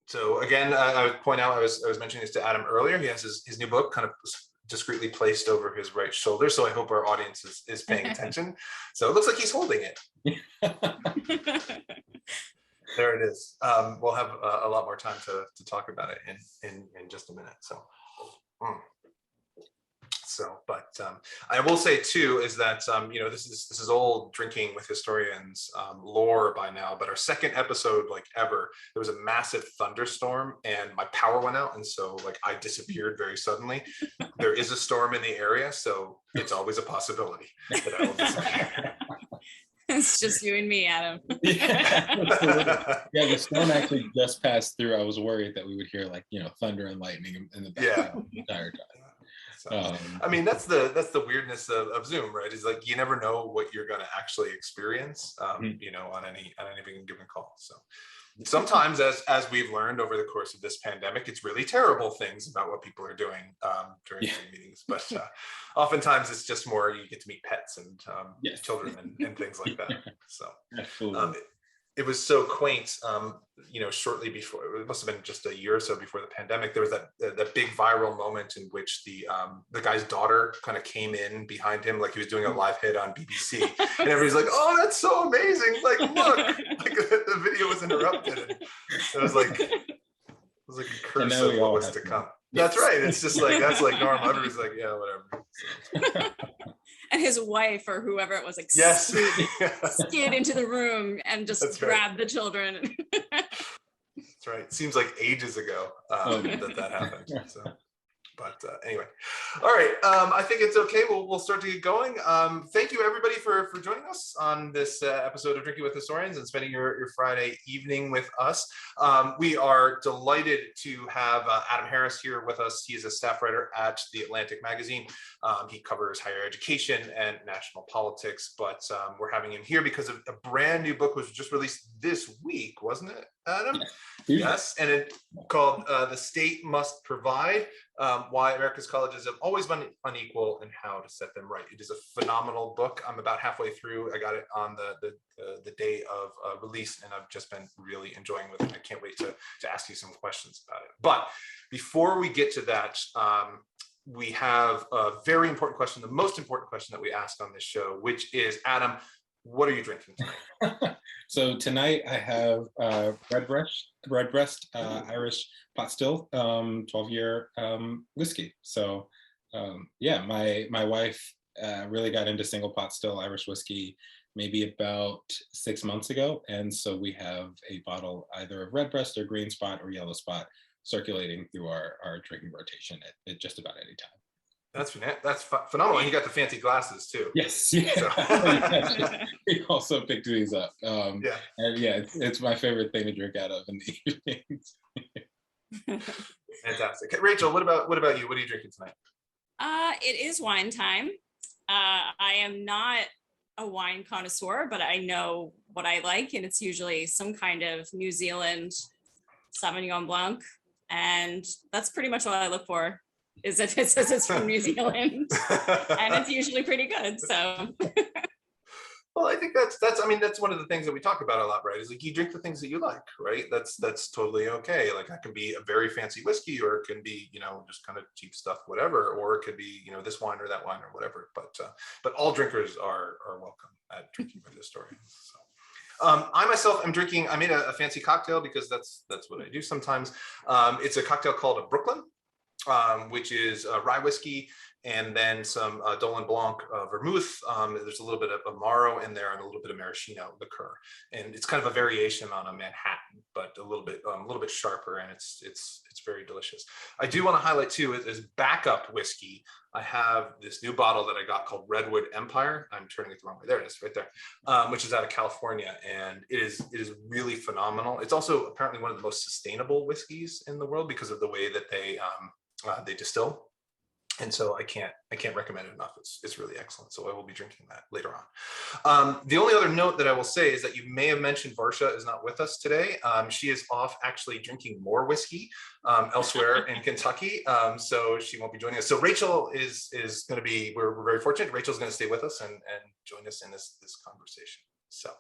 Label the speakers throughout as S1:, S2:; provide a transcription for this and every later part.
S1: So again, I would point out, I was mentioning this to Adam earlier. He has his new book kind of discreetly placed over his right shoulder. So I hope our audience is paying attention. So it looks like he's holding it. There it is. We'll have a lot more time to talk about it in just a minute. So. But I will say too is that this is old drinking with historians lore by now. But our second episode, like ever, there was a massive thunderstorm and my power went out, and so like I disappeared very suddenly. There is a storm in the area, so it's always a possibility that I will disappear.
S2: It's just you and me, Adam.
S3: Yeah, the storm actually just passed through. I was worried that we would hear thunder and lightning in the background the entire time.
S1: So, I mean, that's the weirdness of Zoom, right? Is like you never know what you're going to actually experience, on any given call. So sometimes, as we've learned over the course of this pandemic, it's really terrible things about what people are doing during Zoom meetings. But oftentimes, it's just more you get to meet pets and children and things like that. So
S3: absolutely.
S1: It was so quaint, shortly before, it must have been just a year or so before the pandemic, there was that big viral moment in which the guy's daughter kind of came in behind him, like he was doing a live hit on BBC. And everybody's like, oh, that's so amazing. Like, look, like the video was interrupted. And it was like a curse of what was to come. That's right. It's just like, that's like Norm Utter's like, yeah, whatever. So.
S2: And his wife or whoever it was, like, skid into the room and just grabbed the children.
S1: That's right. Seems like ages ago that happened. So, but anyway, all right. I think it's okay. We'll start to get going. Thank you everybody for joining us on this episode of Drinking with Historians and spending your Friday evening with us. We are delighted to have Adam Harris here with us. He is a staff writer at The Atlantic magazine. He covers higher education and national politics, but we're having him here because of a brand new book was just released this week, wasn't it, Adam? Yes, and it's called The State Must Provide, Why America's Colleges Have Always Been Unequal and How to Set Them Right. It is a phenomenal book. I'm about halfway through. I got it on the day of release, and I've just been really enjoying with it. I can't wait to ask you some questions about it. But before we get to that, we have a very important question, the most important question that we ask on this show, which is, Adam, what are you drinking tonight?
S3: So tonight I have Redbreast Irish pot still, 12-year whiskey. So my wife really got into single pot still Irish whiskey maybe about 6 months ago, and so we have a bottle either of Redbreast or Green Spot or Yellow Spot circulating through our drinking rotation at just about any time.
S1: That's phenomenal. And you got the fancy glasses too.
S3: Yes. Yeah. So. We also picked these up. And it's my favorite thing to drink out of in the evenings.
S1: Fantastic. Okay, Rachel, what about you? What are you drinking tonight?
S2: It is wine time. I am not a wine connoisseur, but I know what I like, and it's usually some kind of New Zealand Sauvignon Blanc, and that's pretty much all I look for. Is if it says it's from New Zealand, and it's usually pretty good. So,
S1: well, I think that's one of the things that we talk about a lot, right? Is like you drink the things that you like, right? That's totally okay. Like that can be a very fancy whiskey, or it can be just kind of cheap stuff, whatever, or it could be this wine or that wine or whatever. But all drinkers are welcome at Drinking with Historians. So. I myself am drinking. I made a fancy cocktail because that's what I do sometimes. It's a cocktail called a Brooklyn. Which is rye whiskey and then some Dolan Blanc vermouth. There's a little bit of Amaro in there and a little bit of maraschino liqueur, and it's kind of a variation on a Manhattan, but a little bit sharper, and it's very delicious. I do want to highlight too, as backup whiskey, I have this new bottle that I got called Redwood Empire. I'm turning it the wrong way. There it is, right there, which is out of California, and it is really phenomenal. It's also apparently one of the most sustainable whiskeys in the world because of the way that they distill, and so I can't recommend it enough. It's really excellent. So I will be drinking that later on. The only other note that I will say is that you may have mentioned Varsha is not with us today. She is off actually drinking more whiskey elsewhere in Kentucky, so she won't be joining us. So Rachel is going to be. We're very fortunate. Rachel's going to stay with us and join us in this conversation. So,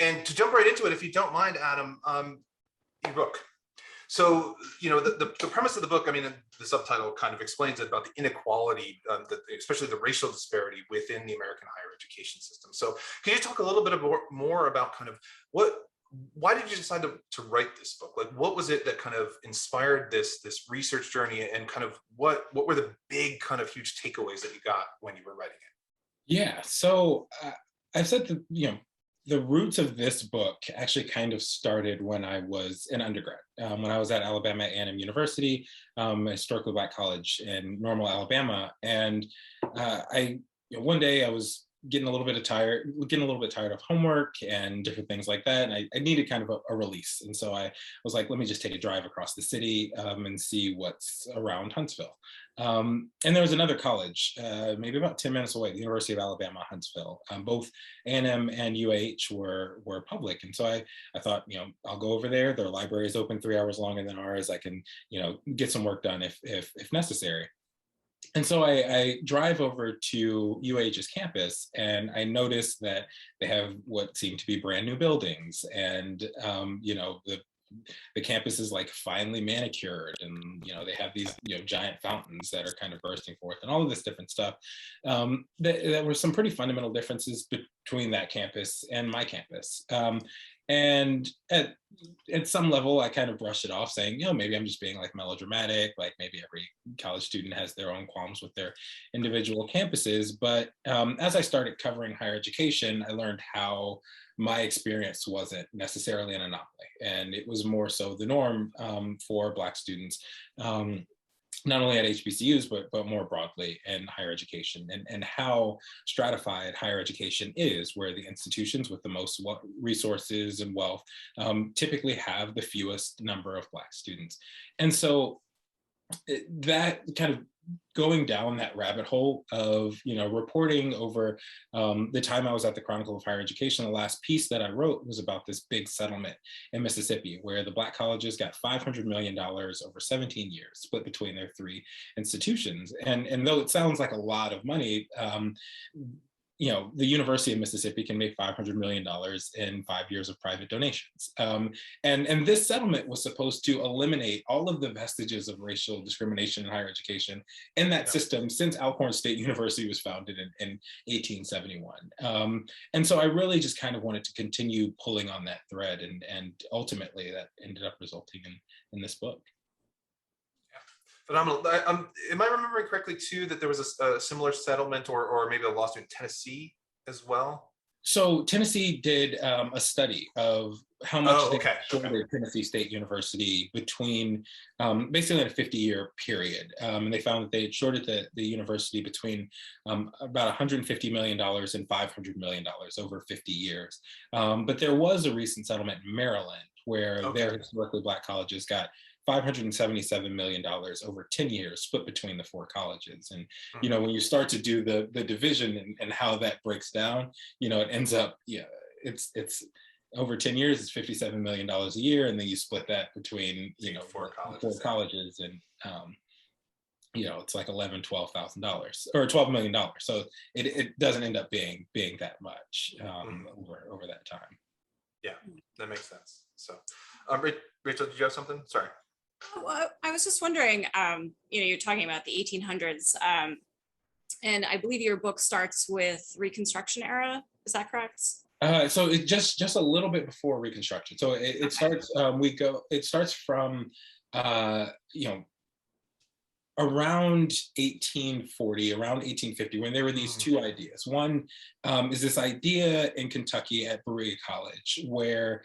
S1: and to jump right into it, if you don't mind, Adam, your book. So, the premise of the book, I mean, the subtitle kind of explains it about the inequality, especially the racial disparity within the American higher education system. So can you talk a little bit more about kind of why did you decide to write this book? Like, what was it that kind of inspired this research journey, and kind of what were the big kind of huge takeaways that you got when you were writing it?
S3: Yeah, so I've said that, the roots of this book actually kind of started when I was an undergrad. When I was at Alabama A&M University, a historically Black college in Normal, Alabama, and one day I was getting a little bit tired of homework and different things like that, and I needed kind of a release. And so I was like, let me just take a drive across the city and see what's around Huntsville. And there was another college, maybe about 10 minutes away, the University of Alabama, Huntsville. Both A&M and UH were public. And so I thought, I'll go over there. Their library is open 3 hours longer than ours. I can, get some work done if necessary. And so I drive over to UH's campus, and I notice that they have what seem to be brand new buildings, and the campus is like finely manicured, and they have these giant fountains that are kind of bursting forth, and all of this different stuff. There were some pretty fundamental differences between that campus and my campus. And at some level, I kind of brushed it off, saying, maybe I'm just being like melodramatic, like maybe every college student has their own qualms with their individual campuses. But as I started covering higher education, I learned how my experience wasn't necessarily an anomaly, and it was more so the norm for Black students. Not only at HBCUs, but more broadly in higher education, and how stratified higher education is, where the institutions with the most resources and wealth typically have the fewest number of Black students. And so that kind of going down that rabbit hole of reporting over the time I was at the Chronicle of Higher Education, the last piece that I wrote was about this big settlement in Mississippi, where the Black colleges got $500 million over 17 years, split between their 3 institutions. And though it sounds like a lot of money, the University of Mississippi can make $500 million in 5 years of private donations. And this settlement was supposed to eliminate all of the vestiges of racial discrimination in higher education in that system since Alcorn State University was founded in 1871. And so I really just kind of wanted to continue pulling on that thread, and ultimately that ended up resulting in this book.
S1: Phenomenal. Am I remembering correctly too that there was a similar settlement or maybe a lawsuit in Tennessee as well?
S3: So Tennessee did a study of how much they shorted Tennessee State University between basically in a 50-year period. And they found that they had shorted the university between about $150 million and $500 million over 50 years. But there was a recent settlement in Maryland where their historically Black colleges got $577 million over 10 years, split between the 4 colleges. And, when you start to do the division and how that breaks down, it ends up, it's over 10 years, it's $57 million a year. And then you split that between, 4 colleges and, it's like $12,000 or $12 million. So it doesn't end up being that much over that time.
S2: Yeah,
S1: that makes sense. So, Rachel, did you have something? Sorry.
S2: Well, I was just wondering, you're talking about the 1800s, and I believe your book starts with Reconstruction Era. Is that correct?
S3: So it just a little bit before Reconstruction. So it starts. It starts from around 1840, around 1850, when there were these 2 ideas. One is this idea in Kentucky at Berea College, where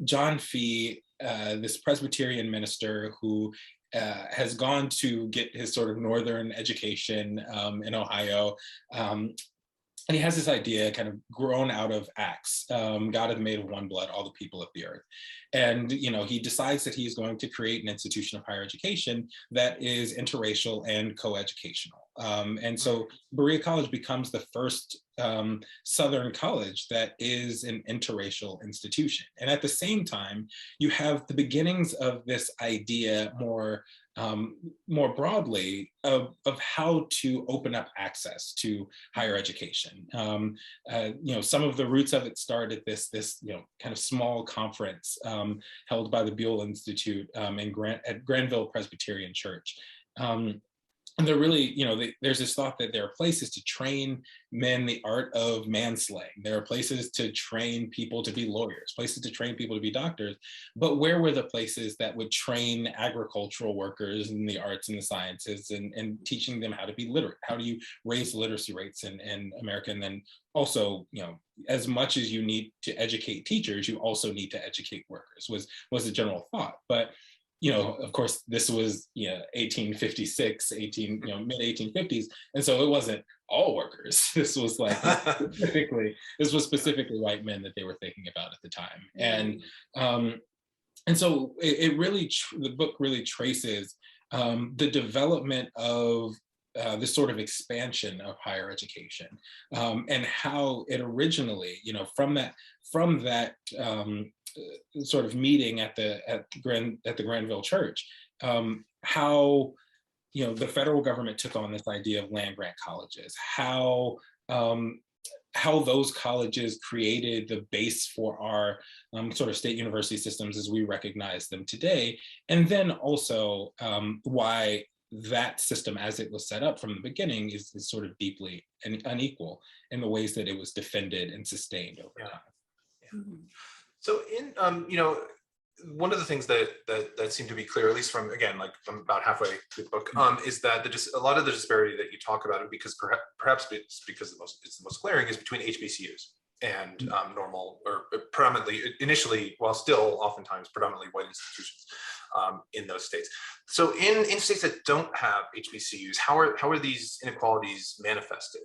S3: John Fee, this Presbyterian minister who has gone to get his sort of northern education in Ohio, and he has this idea kind of grown out of Acts, God is made of one blood, all the people of the earth. And, he decides that he's going to create an institution of higher education that is interracial and coeducational. And so Berea College becomes the first Southern college that is an interracial institution. And at the same time, you have the beginnings of this idea more broadly of how to open up access to higher education. Some of the roots of it started this kind of small conference held by the Buell Institute at Granville Presbyterian Church. And they're really, there's this thought that there are places to train men the art of manslaying. There are places to train people to be lawyers, places to train people to be doctors. But where were the places that would train agricultural workers in the arts and the sciences and teaching them how to be literate? How do you raise literacy rates in America? And then also, as much as you need to educate teachers, you also need to educate workers was the general thought. But of course, this was 1856, mid 1850s, and so it wasn't all workers. This was specifically white men that they were thinking about at the time, and so the book really traces the development of this sort of expansion of higher education, and how it originally, from that sort of meeting at the Granville Church, how the federal government took on this idea of land grant colleges, how those colleges created the base for our sort of state university systems as we recognize them today, and then also why that system as it was set up from the beginning is sort of deeply unequal in the ways that it was defended and sustained over time.
S1: Yeah. Mm-hmm. So in, one of the things that seemed to be clear, at least from about halfway through the book, is that a lot of the disparity that you talk about, because perhaps it's because it's the most glaring, is between HBCUs and normal or predominantly, initially, while still oftentimes predominantly white institutions in those states. So in states that don't have HBCUs, how are these inequalities manifested?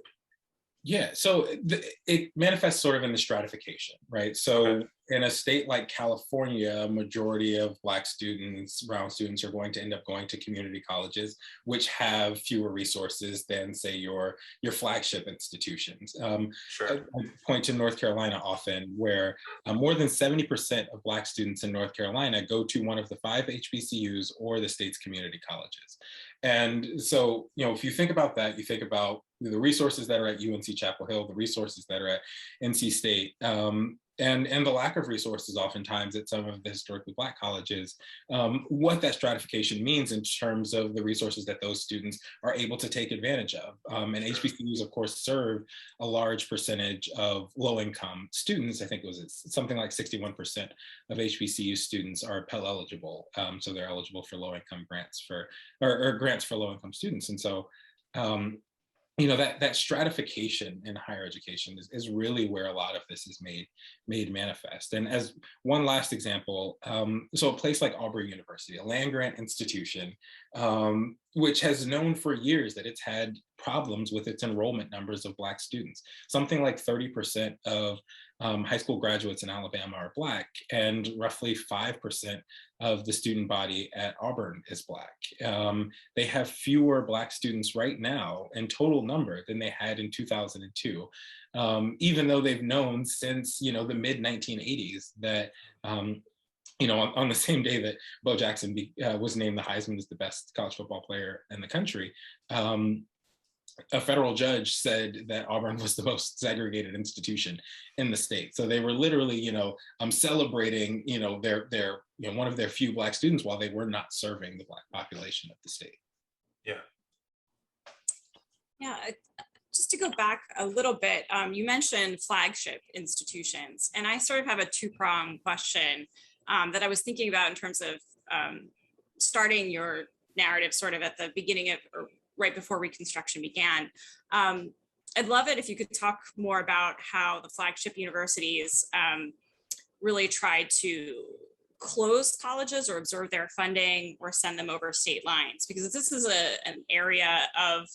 S3: Yeah, so it manifests sort of in the stratification, right? So in a state like California, a majority of Black students, brown students are going to end up going to community colleges, which have fewer resources than, say, your flagship institutions.
S1: Sure.
S3: I point to North Carolina often, where more than 70% of Black students in North Carolina go to one of the 5 HBCUs or the state's community colleges. And so, if you think about that, you think about the resources that are at UNC Chapel Hill, the resources that are at NC State, and the lack of resources oftentimes at some of the historically Black colleges, what that stratification means in terms of the resources that those students are able to take advantage of. And HBCUs, of course, serve a large percentage of low-income students. I think it was something like 61% of HBCU students are Pell eligible, so they're eligible for low-income grants or grants for low-income students. And so, that stratification in higher education is really where a lot of this is made manifest. And as one last example, so a place like Auburn University, a land grant institution, which has known for years that it's had problems with its enrollment numbers of Black students. Something like 30% of high school graduates in Alabama are Black, and roughly 5% of the student body at Auburn is Black. They have fewer Black students right now in total number than they had in 2002, even though they've known since the mid 1980s that on the same day that Bo Jackson was named the Heisman as the best college football player in the country, a federal judge said that Auburn was the most segregated institution in the state. So they were literally, celebrating, their one of their few Black students while they were not serving the Black population of the state.
S1: Yeah.
S2: Yeah. Just to go back a little bit, you mentioned flagship institutions, and I sort of have a two-pronged question that I was thinking about in terms of starting your narrative sort of at the beginning of, or right before Reconstruction began. I'd love it if you could talk more about how the flagship universities really tried to close colleges or absorb their funding or send them over state lines, because this is an area of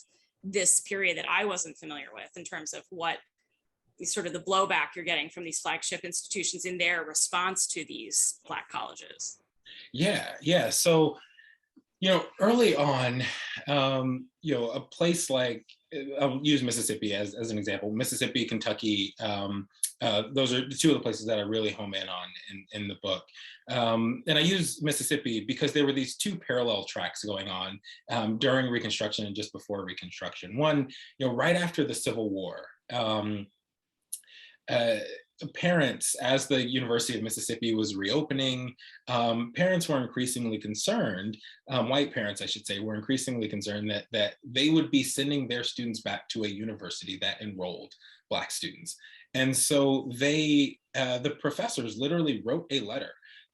S2: this period that I wasn't familiar with in terms of what sort of the blowback you're getting from these flagship institutions in their response to these Black colleges.
S3: Yeah. So, Early on, a place like, I'll use Mississippi as an example. Mississippi, Kentucky, those are the two of the places that I really home in on in the book. And I use Mississippi because there were these two parallel tracks going on during Reconstruction and just before Reconstruction. One, right after the Civil War. Uh, Parents, as the University of Mississippi was reopening, parents were increasingly concerned, white parents, I should say, were increasingly concerned that they would be sending their students back to a university that enrolled Black students. And so the professors literally wrote a letter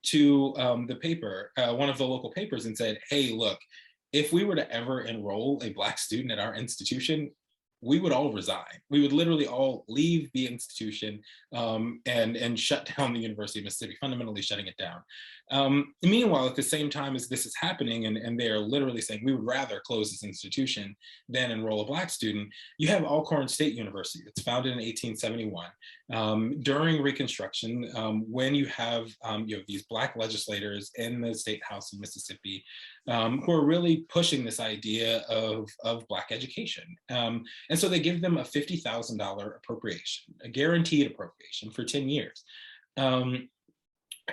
S3: to the paper, one of the local papers, and said, hey, look, if we were to ever enroll a Black student at our institution, we would all resign. We would literally all leave the institution and shut down the University of Mississippi, fundamentally shutting it down. Meanwhile, at the same time as this is happening, and they are literally saying we would rather close this institution than enroll a Black student, you have Alcorn State University. It's founded in 1871. During Reconstruction, when you have these Black legislators in the state house in Mississippi who are really pushing this idea of Black education. And so they give them a $50,000 appropriation, a guaranteed appropriation for 10 years.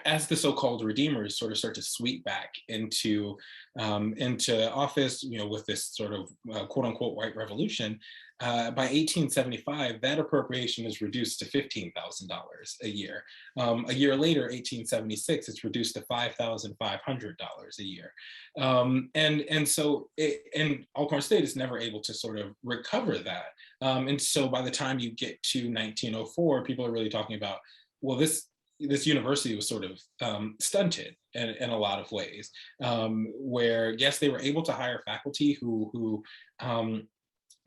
S3: As the so-called Redeemers sort of start to sweep back into office, with this sort of quote unquote white revolution, by 1875, that appropriation is reduced to $15,000 a year. A year later, 1876, it's reduced to $5,500 a year. And Alcorn State is never able to sort of recover that. And so by the time you get to 1904, people are really talking about, well, this university was sort of stunted in a lot of ways, where yes, they were able to hire faculty who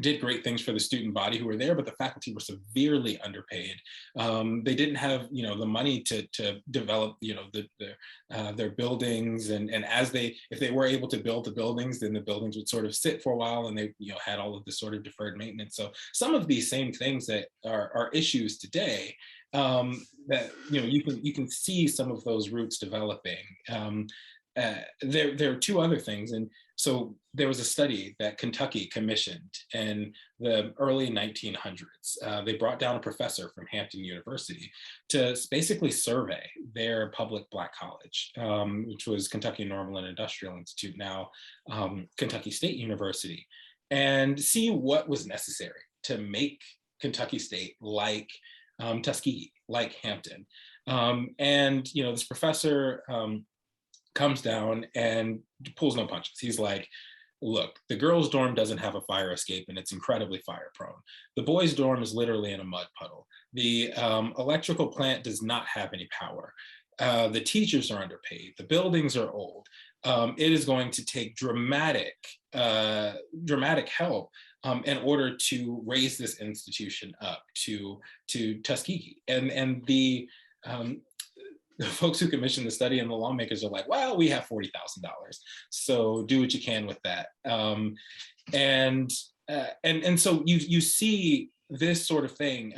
S3: did great things for the student body who were there, but the faculty were severely underpaid. They didn't have, the money to develop, their buildings, and if they were able to build the buildings, then the buildings would sort of sit for a while, and they, had all of this sort of deferred maintenance. So some of these same things that are issues today, that you can see some of those roots developing. There are two other things, and so there was a study that Kentucky commissioned in the early 1900s. They brought down a professor from Hampton University to basically survey their public Black college, which was Kentucky Normal and Industrial Institute, now Kentucky State University, and see what was necessary to make Kentucky State like Tuskegee, like Hampton. And this professor comes down and pulls no punches. He's like, look, the girls' dorm doesn't have a fire escape and it's incredibly fire prone. The boys' dorm is literally in a mud puddle. The electrical plant does not have any power. The teachers are underpaid. The buildings are old. It is going to take dramatic help in order to raise this institution up to Tuskegee. And the folks who commissioned the study and the lawmakers are like, well, we have $40,000, so do what you can with that. And so you see this sort of thing.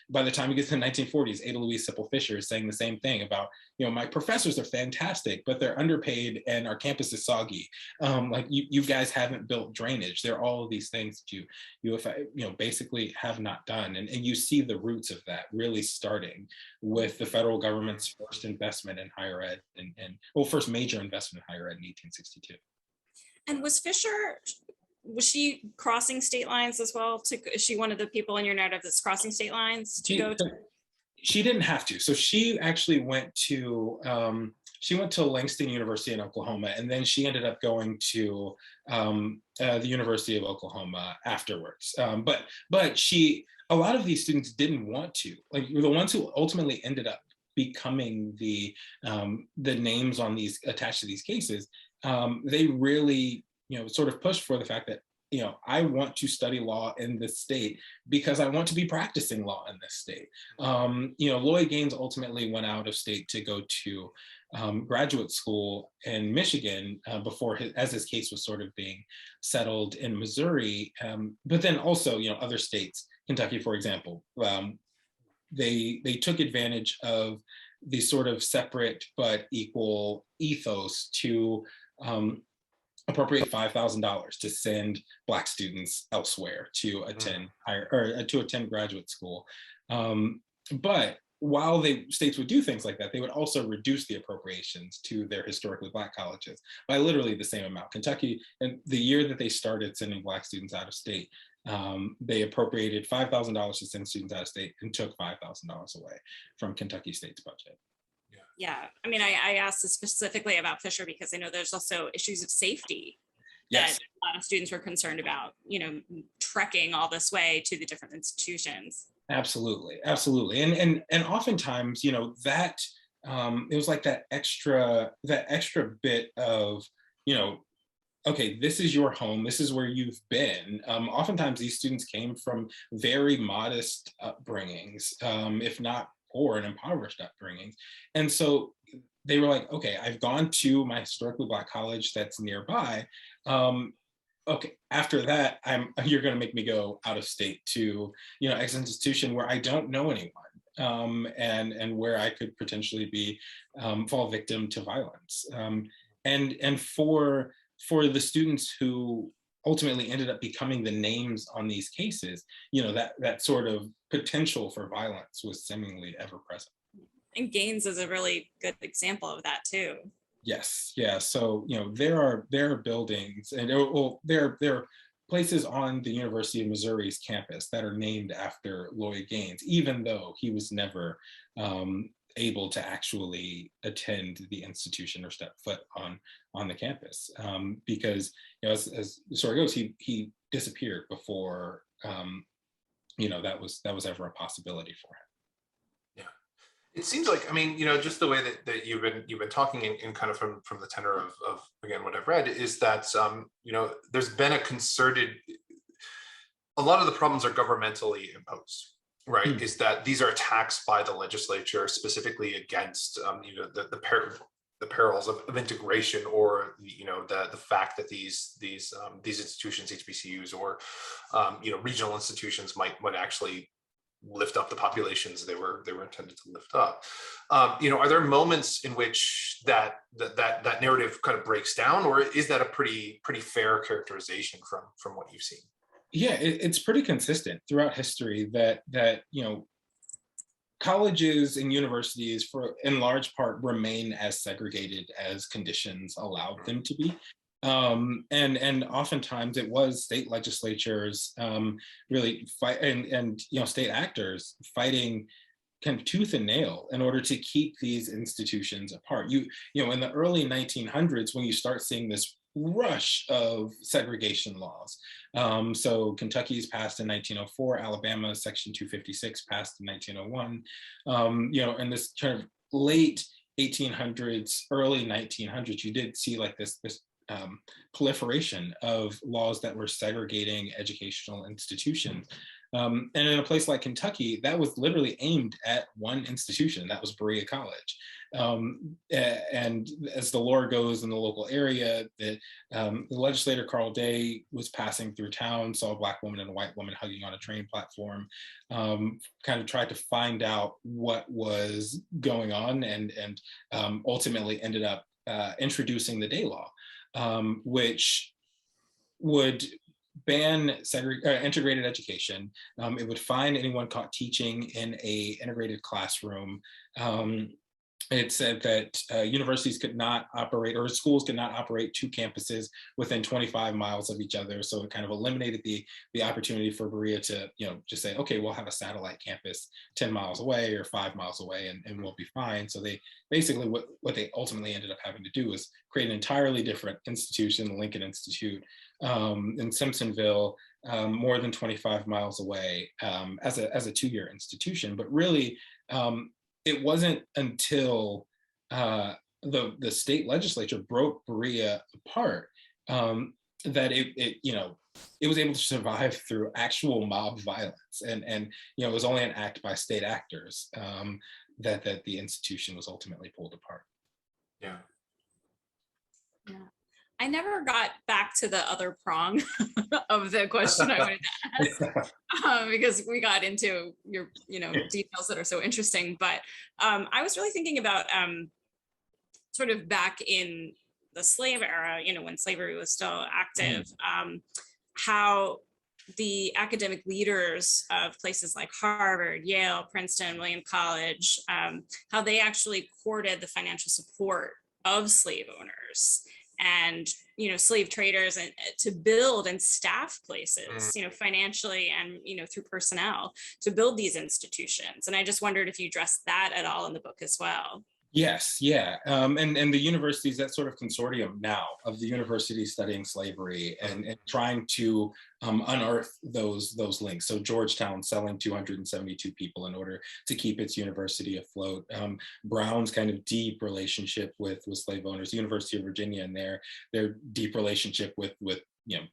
S3: By the time you get to the 1940s, Ada Louise Sipple Fisher is saying the same thing about, my professors are fantastic, but they're underpaid and our campus is soggy. Like you guys haven't built drainage. There are all of these things that you basically have not done. And you see the roots of that really starting with the federal government's first investment in higher ed first major investment in higher ed in 1862.
S2: And was she crossing state lines as well? Is she one of the people in your narrative that's crossing state lines to go to?
S3: She didn't have to. So she actually went to Langston University in Oklahoma, and then she ended up going to the University of Oklahoma afterwards. But a lot of these students didn't want to. Like the ones who ultimately ended up becoming the names on these attached to these cases, they really sort of pushed for the fact that, I want to study law in this state because I want to be practicing law in this state. Lloyd Gaines ultimately went out of state to go to graduate school in Michigan as his case was sort of being settled in Missouri. But then also, other states, Kentucky, for example, they took advantage of the sort of separate but equal ethos to appropriate $5,000 to send Black students elsewhere to attend higher or to attend graduate school. But while states would do things like that, they would also reduce the appropriations to their historically Black colleges by literally the same amount. Kentucky, and the year that they started sending Black students out of state, they appropriated $5,000 to send students out of state and took $5,000 away from Kentucky State's budget.
S2: Yeah, I mean, I asked this specifically about Fisher because I know there's also issues of safety that a lot of students were concerned about, trekking all this way to the different institutions.
S3: Absolutely, absolutely, and oftentimes, that it was like that extra bit of, okay, this is your home, this is where you've been. Oftentimes, these students came from very modest upbringings, if not poor and impoverished upbringings. And so they were like, okay, I've gone to my historically Black college that's nearby. Okay, after that, you're going to make me go out of state to, X institution where I don't know anyone, and where I could potentially fall victim to violence. And for the students who ultimately ended up becoming the names on these cases, that sort of potential for violence was seemingly ever present.
S2: And Gaines is a really good example of that too.
S3: Yes, yeah. So there are buildings and there are places on the University of Missouri's campus that are named after Lloyd Gaines, even though he was never able to actually attend the institution or step foot on the campus, because as the story goes, he disappeared before that was ever a possibility for him.
S1: It seems like, just the way that you've been talking in kind of from the tenor of again what I've read is that there's been a lot of the problems are governmentally imposed, right? Is that these are attacks by the legislature specifically against the perils of integration, or the fact that these institutions, HBCUs or regional institutions might actually lift up the populations they were intended to lift up. Are there moments in which that narrative kind of breaks down, or is that a pretty fair characterization from what you've seen?
S3: Yeah, it's pretty consistent throughout history that colleges and universities, in large part, remain as segregated as conditions allowed them to be. And oftentimes it was state legislatures really fight and state actors fighting kind of tooth and nail in order to keep these institutions apart. In the early 1900s, when you start seeing this rush of segregation laws. So Kentucky's passed in 1904, Alabama Section 256 passed in 1901. In this kind of late 1800s, early 1900s, you did see like this proliferation of laws that were segregating educational institutions. And in a place like Kentucky, that was literally aimed at one institution, that was Berea College. And as the lore goes in the local area, the legislator Carl Day was passing through town, saw a Black woman and a white woman hugging on a train platform, kind of tried to find out what was going on, and ultimately ended up introducing the Day Law, which would ban integrated education. It would fine anyone caught teaching in a integrated classroom. It said that universities could not operate, or schools could not operate two campuses within 25 miles of each other. So it kind of eliminated the opportunity for Berea to, just say, okay, we'll have a satellite campus 10 miles away or 5 miles away, and we'll be fine. So they basically, what they ultimately ended up having to do was create an entirely different institution, the Lincoln Institute, in Simpsonville, more than 25 miles away, as a 2-year institution. But really, it wasn't until the state legislature broke Berea apart that it was able to survive through actual mob violence, and it was only an act by state actors that the institution was ultimately pulled apart.
S1: Yeah.
S2: I never got back to the other prong of the question I wanted to ask, because we got into your, details that are so interesting. But I was really thinking about sort of back in the slave era, when slavery was still active, how the academic leaders of places like Harvard, Yale, Princeton, William College, how they actually courted the financial support of slave owners and slave traders, and to build and staff places, financially and through personnel to build these institutions. And I just wondered if you addressed that at all in the book as well.
S3: Yes, yeah, and the universities, that sort of consortium now of the universities studying slavery and trying to unearth those links. So Georgetown selling 272 people in order to keep its university afloat. Brown's kind of deep relationship with slave owners, University of Virginia, and their deep relationship with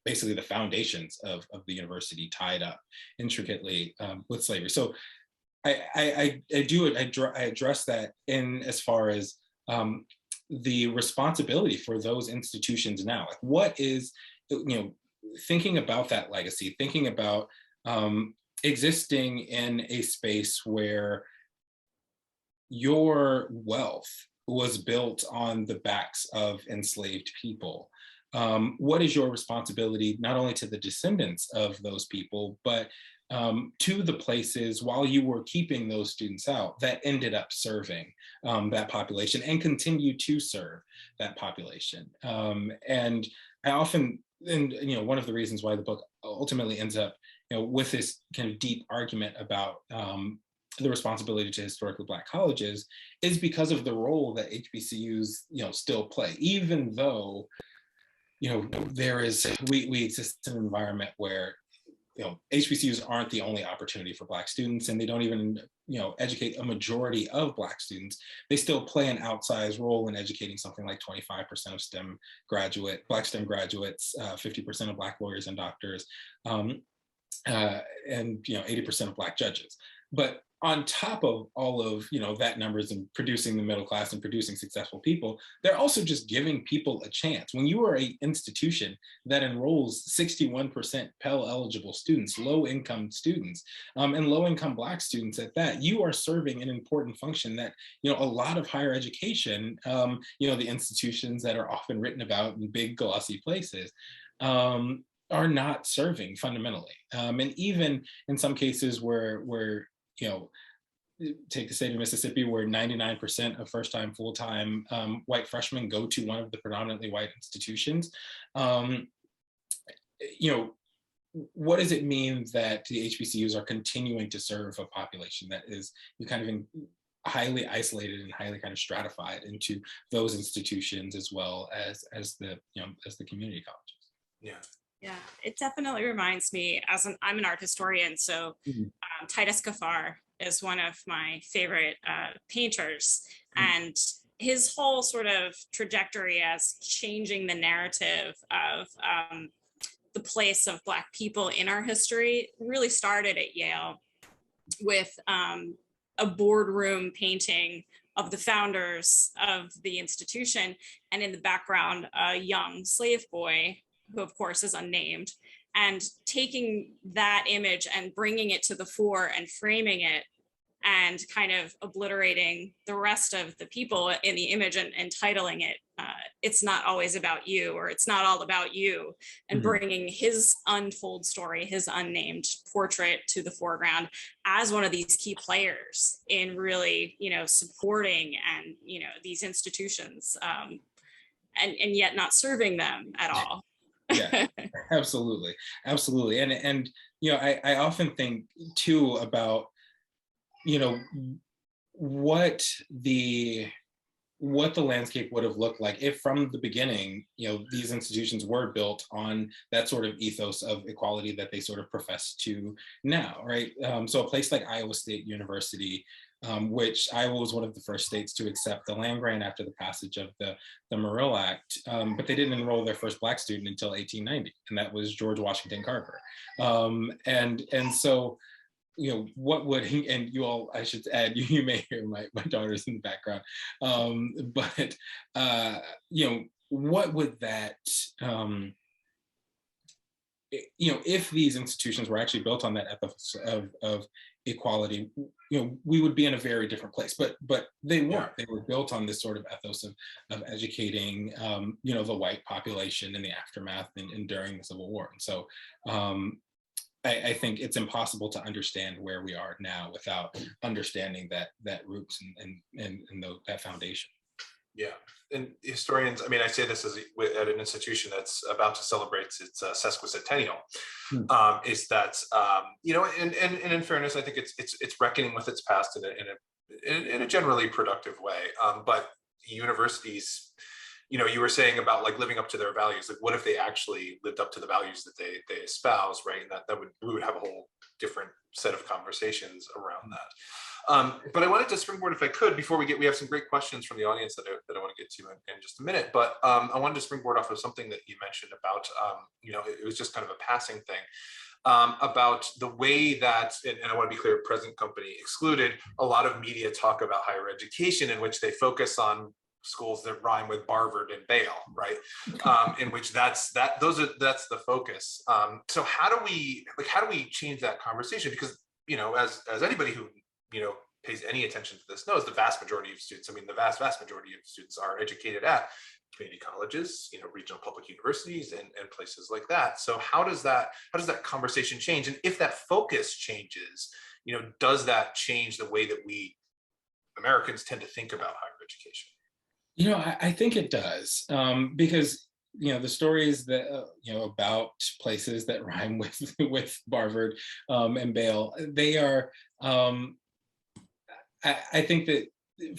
S3: basically the foundations of the university tied up intricately with slavery. So I address that in as far as the responsibility for those institutions now. Like, what is, thinking about that legacy, thinking about existing in a space where your wealth was built on the backs of enslaved people. What is your responsibility, not only to the descendants of those people, but to the places, while you were keeping those students out, that ended up serving that population and continue to serve that population. And I often, one of the reasons why the book ultimately ends up with this kind of deep argument about the responsibility to historically Black colleges is because of the role that HBCUs still play, even though there is, we exist in an environment where HBCUs aren't the only opportunity for Black students, and they don't even educate a majority of Black students. They still play an outsized role in educating something like 25% of Black STEM graduates, 50% of Black lawyers and doctors, and 80% of Black judges. But on top of all of that numbers and producing the middle class and producing successful people, they're also just giving people a chance. When you are an institution that enrolls 61% Pell eligible students, low income students, and low income Black students at that, you are serving an important function that a lot of higher education, the institutions that are often written about in big glossy places, are not serving fundamentally. And even in some cases where take the state of Mississippi, where 99% of first-time, full-time white freshmen go to one of the predominantly white institutions. What does it mean that the HBCUs are continuing to serve a population that is kind of highly isolated and highly kind of stratified into those institutions, as well as the community colleges?
S2: Yeah, it definitely reminds me, I'm an art historian, so Titus Kaphar is one of my favorite painters, and his whole sort of trajectory as changing the narrative of the place of Black people in our history really started at Yale with a boardroom painting of the founders of the institution, and in the background, a young slave boy, who of course is unnamed, and taking that image and bringing it to the fore and framing it and kind of obliterating the rest of the people in the image and titling it, It's Not Always About You, or It's Not All About You, and bringing his untold story, his unnamed portrait to the foreground as one of these key players in really, supporting and, these institutions, and yet not serving them at all.
S3: Yeah, absolutely. And I often think too about what the landscape would have looked like if from the beginning these institutions were built on that sort of ethos of equality that they sort of profess to now, right? So a place like Iowa State University, which Iowa was one of the first states to accept the land grant after the passage of the Morrill Act, but they didn't enroll their first Black student until 1890, and that was George Washington Carver. And so, what would he, and you all, I should add, you may hear my daughters in the background, but what would that, if these institutions were actually built on that ethos of equality, we would be in a very different place. But they weren't. They were built on this sort of ethos of educating, the white population in the aftermath and during the Civil War. And so I think it's impossible to understand where we are now without understanding that roots and that foundation. Yeah.
S1: And historians, I mean, I say this at an institution that's about to celebrate its sesquicentennial, is that, and in fairness, I think it's reckoning with its past in a generally productive way. But universities, you were saying about like living up to their values. Like, what if they actually lived up to the values that they espouse, right? And we would have a whole different set of conversations around that. But I wanted to springboard, if I could, before we have some great questions from the audience that I want to get to in just a minute. But I wanted to springboard off of something that you mentioned about, it was just kind of a passing thing, about the way that, and I want to be clear, present company excluded, a lot of media talk about higher education in which they focus on schools that rhyme with Harvard and Bale, right? In which that's the focus. So how do we change that conversation? Because as anybody who pays any attention to this knows, the vast majority of students, the vast majority of students are educated at community colleges, regional public universities and places like that. So how does that conversation change? And if that focus changes, does that change the way that we Americans tend to think about higher education?
S3: I think it does, because the stories that about places that rhyme with Harvard and Bale, they are. I think that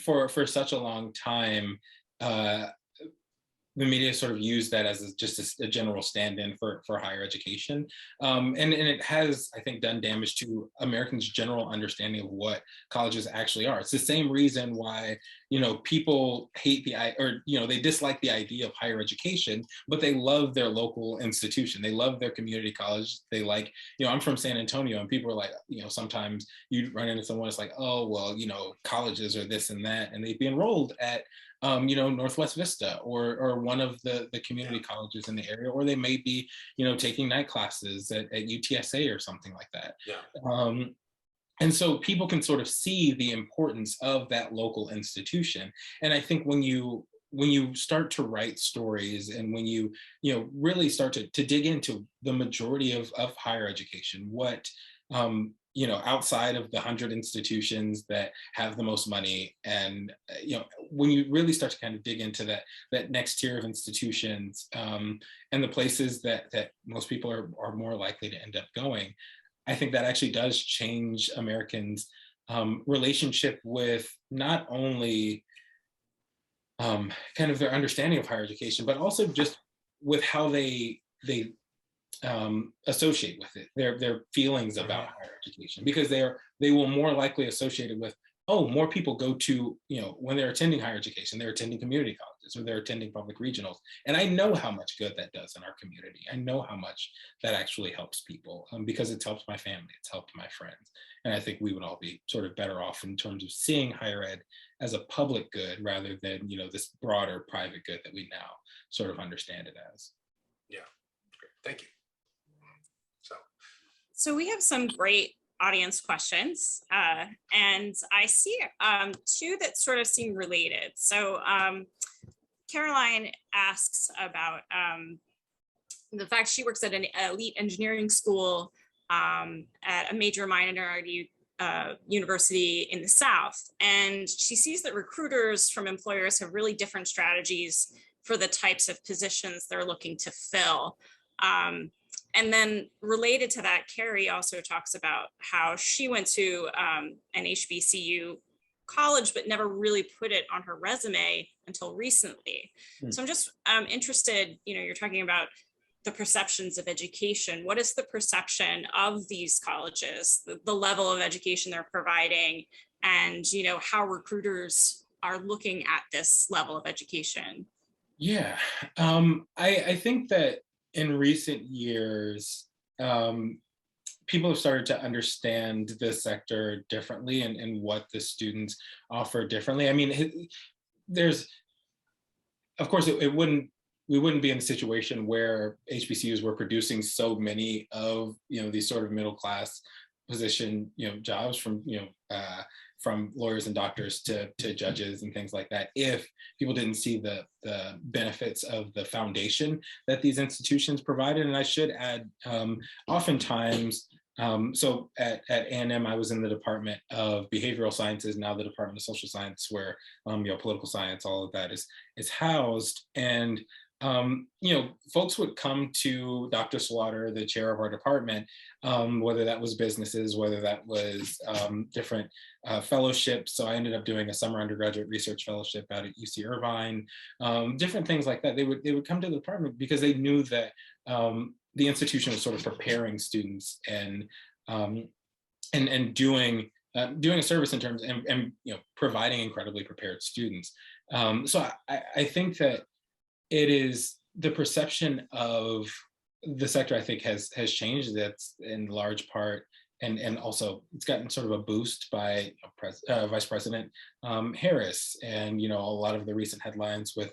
S3: for such a long time, the media sort of used that as just a general stand-in for higher education. And it has, I think, done damage to Americans' general understanding of what colleges actually are. It's the same reason why, people hate they dislike the idea of higher education, but they love their local institution. They love their community college. They like, I'm from San Antonio, and people are like, sometimes you run into someone that's like, oh, well, colleges are this and that, and they'd be enrolled at Northwest Vista or one of the community colleges in the area, or they may be, taking night classes at UTSA or something like that.
S1: Yeah.
S3: And so people can sort of see the importance of that local institution. And I think when you start to write stories and when you really start to dig into the majority of higher education, what outside of the 100 institutions that have the most money, and when you really start to kind of dig into that next tier of institutions, and the places that most people are more likely to end up going, I think that actually does change Americans' relationship with not only kind of their understanding of higher education, but also just with how they associate with it, their feelings about higher education, because they will more likely associate it with, oh, more people go to, when they're attending higher education, they're attending community colleges or they're attending public regionals. And I know how much good that does in our community. I know how much that actually helps people, because it's helped my family, it's helped my friends. And I think we would all be sort of better off in terms of seeing higher ed as a public good rather than, this broader private good that we now sort of understand it as.
S1: Yeah, great, thank you.
S2: So we have some great audience questions, and I see two that sort of seem related. So Caroline asks about the fact she works at an elite engineering school at a major minority university in the South, and she sees that recruiters from employers have really different strategies for the types of positions they're looking to fill. And then related to that, Carrie also talks about how she went to an HBCU college, but never really put it on her resume until recently. So I'm just interested, you're talking about the perceptions of education. What is the perception of these colleges, the level of education they're providing, and, how recruiters are looking at this level of education?
S3: Yeah, I think that in recent years, people have started to understand the sector differently and what the students offer differently. I mean, there's, of course, we wouldn't be in a situation where HBCUs were producing so many of these sort of middle class position, jobs from lawyers and doctors to judges and things like that, if people didn't see the benefits of the foundation that these institutions provided. And I should add, oftentimes, so at A&M, I was in the Department of Behavioral Sciences, now the Department of Social Science, where political science, all of that is housed. And folks would come to Dr. Slaughter, the chair of our department, whether that was businesses, whether that was different fellowships. So I ended up doing a summer undergraduate research fellowship out at UC Irvine, different things like that. They would come to the department because they knew that the institution was sort of preparing students and doing a service in terms and providing incredibly prepared students. So I think that it is the perception of the sector, I think, has changed. That's in large part, and also it's gotten sort of a boost by Vice President Harris, and a lot of the recent headlines with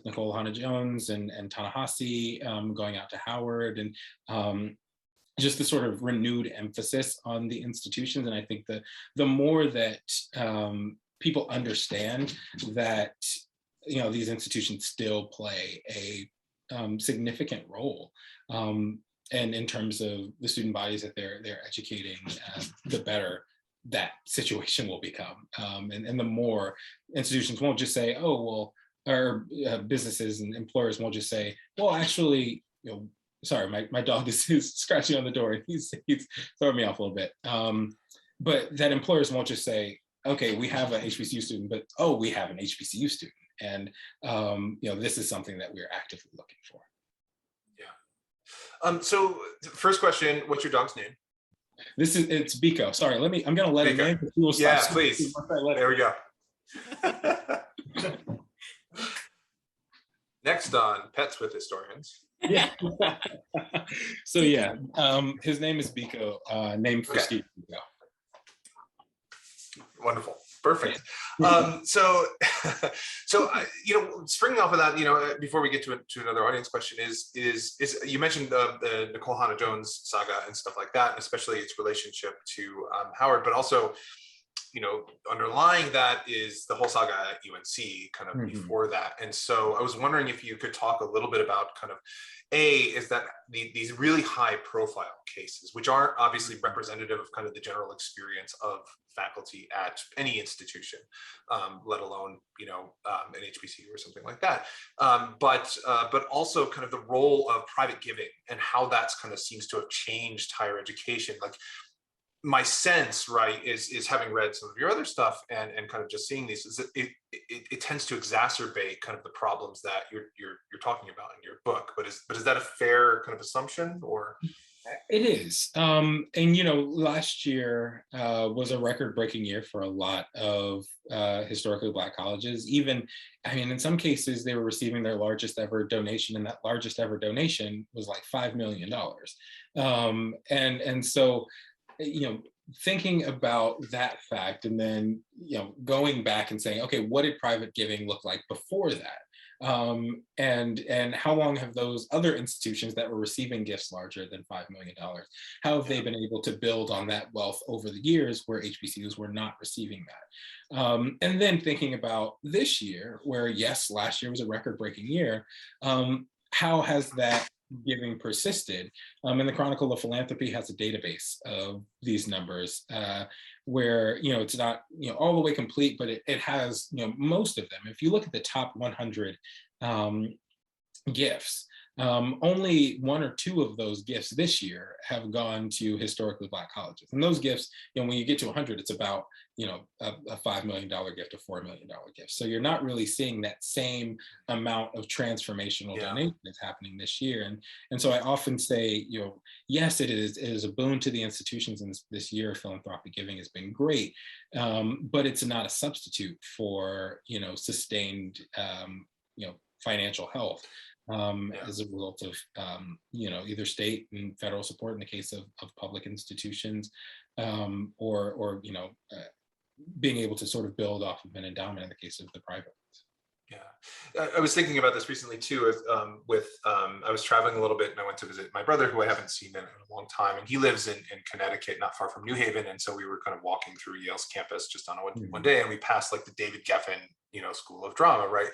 S3: Nicole Hannah-Jones and Ta-Nehisi going out to Howard, and just the sort of renewed emphasis on the institutions. And I think that the more that people understand that these institutions still play a significant role, and in terms of the student bodies that they're educating, the better that situation will become. And the more institutions won't just say, oh, well, or businesses and employers won't just say, well, actually, sorry, my dog is scratching on the door and he's throwing me off a little bit. But that employers won't just say, okay, we have an HBCU student, but oh, we have an HBCU student. And this is something that we're actively looking for.
S1: Yeah. So first question, what's your dog's name?
S3: It's Biko. Sorry, I'm gonna let him in.
S1: Yeah, please. There we go. Next on Pets with Historians.
S3: Yeah. So yeah, his name is Biko, named for Steve Biko.
S1: Wonderful. Perfect. So springing off of that, before we get to another audience question, is you mentioned the Nicole Hannah-Jones saga and stuff like that, and especially its relationship to Howard, but also, underlying that is the whole saga at UNC kind of before that. And so I was wondering if you could talk a little bit about kind of, is that these really high profile cases, which aren't obviously representative of kind of the general experience of faculty at any institution, let alone, an HBCU or something like that. But also kind of the role of private giving and how that's kind of seems to have changed higher education. Like, my sense, right, is having read some of your other stuff and kind of just seeing these, is that it tends to exacerbate kind of the problems that you're talking about in your book. But is that a fair kind of assumption, or?
S3: It is. Last year was a record-breaking year for a lot of historically Black colleges. Even, in some cases, they were receiving their largest ever donation, and that largest ever donation was like $5 million. And so, thinking about that fact, and then, going back and saying, okay, what did private giving look like before that? And how long have those other institutions that were receiving gifts larger than $5 million, how have they been able to build on that wealth over the years where HBCUs were not receiving that? And then thinking about this year, where yes, last year was a record-breaking year, how has that giving persisted? And the Chronicle of Philanthropy has a database of these numbers, where it's not all the way complete, but it has most of them. If you look at the top 100 gifts, only one or two of those gifts this year have gone to historically Black colleges. And those gifts, when you get to 100, it's about a $5 million gift, a $4 million gift. So you're not really seeing that same amount of transformational donation that's happening this year. And so I often say, yes, it is a boon to the institutions, and this year philanthropic giving has been great, but it's not a substitute for sustained financial health. As a result of either state and federal support in the case of public institutions, or being able to sort of build off of an endowment in the case of the private ones.
S1: Yeah, I was thinking about this recently too. I was traveling a little bit, and I went to visit my brother, who I haven't seen in a long time, and he lives in Connecticut, not far from New Haven. And so we were kind of walking through Yale's campus just on one day, and we passed like the David Geffen, School of Drama, right,